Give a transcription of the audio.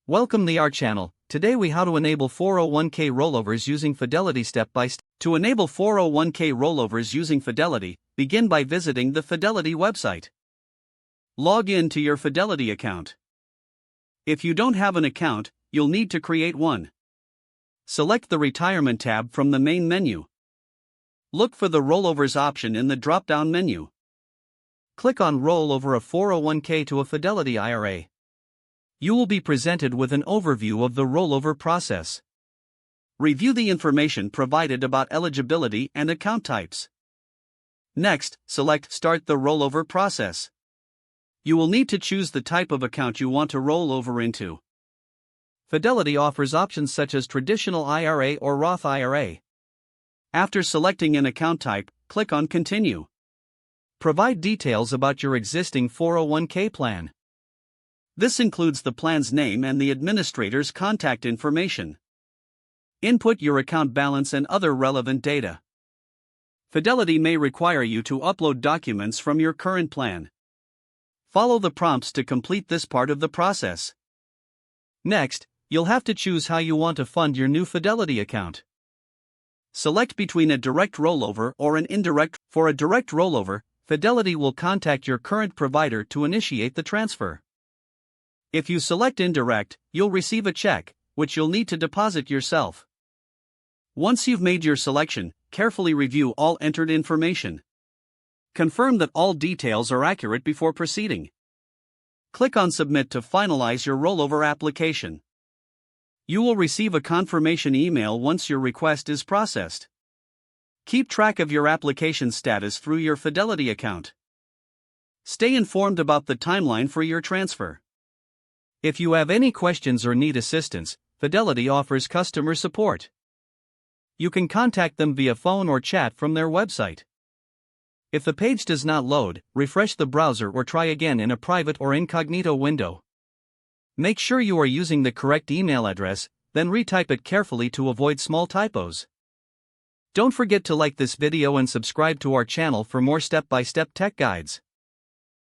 Welcome to our channel. Today we how to enable 401k rollovers using Fidelity step by step. To enable 401k rollovers using Fidelity, begin by visiting the Fidelity website. Log in to your Fidelity account. If you don't have an account, you'll need to create one. Select the Retirement tab from the main menu. Look for the Rollovers option in the drop-down menu. Click on Rollover a 401k to a Fidelity IRA. You will be presented with an overview of the rollover process. Review the information provided about eligibility and account types. Next, select Start the rollover process. You will need to choose the type of account you want to roll over into. Fidelity offers options such as traditional IRA or Roth IRA. After selecting an account type, click on Continue. Provide details about your existing 401k plan. This includes the plan's name and the administrator's contact information. Input your account balance and other relevant data. Fidelity may require you to upload documents from your current plan. Follow the prompts to complete this part of the process. Next, you'll have to choose how you want to fund your new Fidelity account. Select between a direct rollover or an indirect. For a direct rollover, Fidelity will contact your current provider to initiate the transfer. If you select indirect, you'll receive a check, which you'll need to deposit yourself. Once you've made your selection, carefully review all entered information. Confirm that all details are accurate before proceeding. Click on Submit to finalize your rollover application. You will receive a confirmation email once your request is processed. Keep track of your application status through your Fidelity account. Stay informed about the timeline for your transfer. If you have any questions or need assistance, Fidelity offers customer support. You can contact them via phone or chat from their website. If the page does not load, refresh the browser or try again in a private or incognito window. Make sure you are using the correct email address, then retype it carefully to avoid small typos. Don't forget to like this video and subscribe to our channel for more step-by-step tech guides.